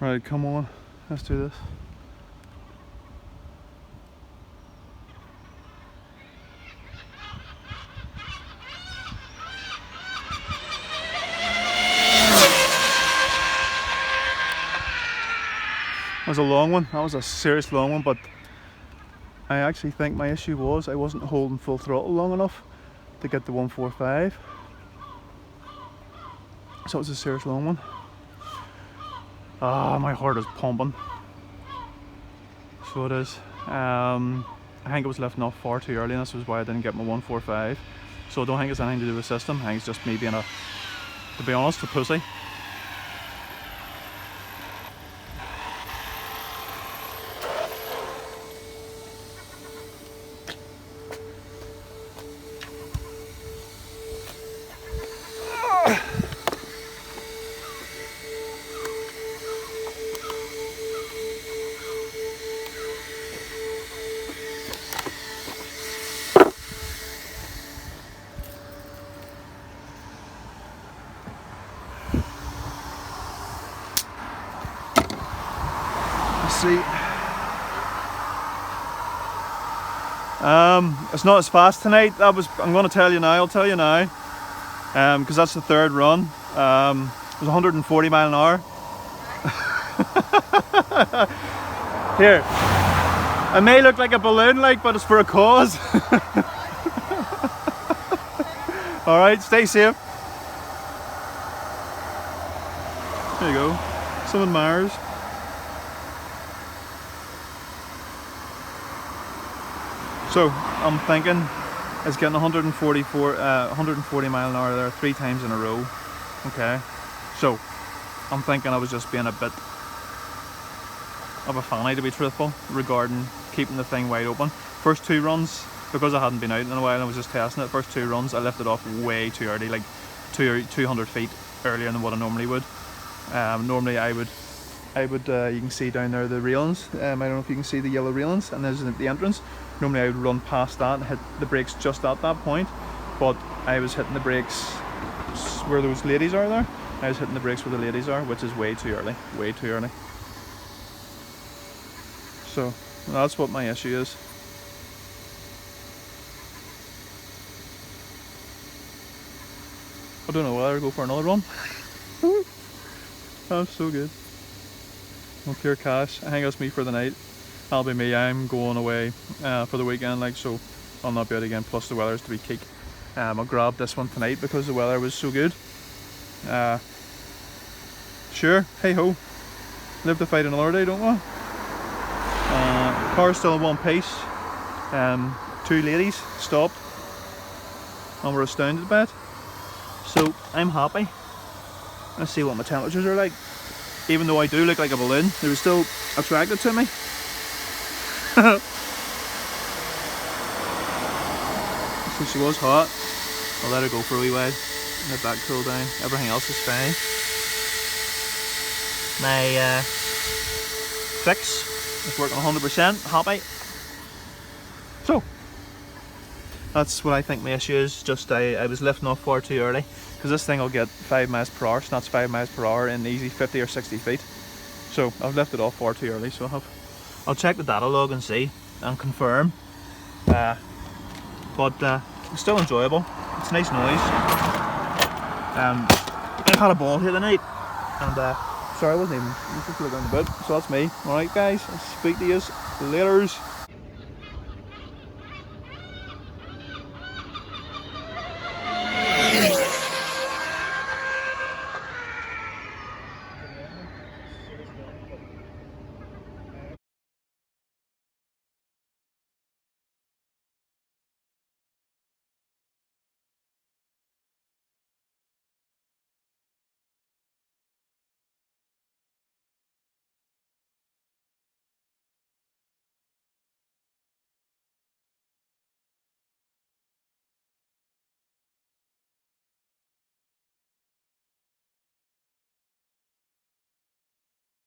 Right, come on, let's do this. That was a long one, that was a serious long one, but I actually think my issue was I wasn't holding full throttle long enough to get the 145. So it was a serious long one. Ah, my heart is pumping. So it is. I think it was lifting off far too early, and this was why I didn't get my 145. So I don't think it's anything to do with the system. I think it's just me being to be honest, a pussy. See, it's not as fast tonight. I'm going to tell you now. I'll tell you now, because that's the third run. It was 140 mile an hour. Here, I may look like a balloon, but it's for a cause. All right, stay safe. There you go. Some admirers. So I'm thinking it's getting 140 mile an hour there 3 times in a row. Okay, so I'm thinking I was just being a bit of a fanny, to be truthful, regarding keeping the thing wide open. First 2 runs, because I hadn't been out in a while and I was just testing it, first 2 runs I lifted off way too early, like 200 feet earlier than what I normally would. Normally I would you can see down there the railings. I don't know if you can see the yellow railings, and there's the entrance. Normally I would run past that and hit the brakes just at that point, but I was hitting the brakes where those ladies are there. I was hitting the brakes where the ladies are, which is way too early, way too early. So that's what my issue is. I don't know whether to go for another run. That's so good. I'll clear cash. I think that's me for the night. That'll be me. I'm going away for the weekend, so I'll not be out again. Plus the weather's to be keek. I'll grab this one tonight because the weather was so good. Sure, hey ho. Live to fight another day, don't we? Car's still in one piece. 2 ladies stopped and were astounded by it. So I'm happy. Let's see what my temperatures are like. Even though I do look like a balloon, they were still attracted to me. So she was hot. I'll let her go for a wee while. Let that cool down. Everything else is fine. My fix is working 100%. Happy. So that's what I think my issue is. Just I was lifting off far too early, because this thing will get 5 miles per hour. So that's 5 miles per hour in easy 50 or 60 feet. So I've lifted off far too early. So I'll check the data log and see and confirm. But it's still enjoyable. It's nice noise. I've had a ball here tonight, and sorry, I wasn't even just looking around the boat. So that's me. All right, guys. I'll speak to you later.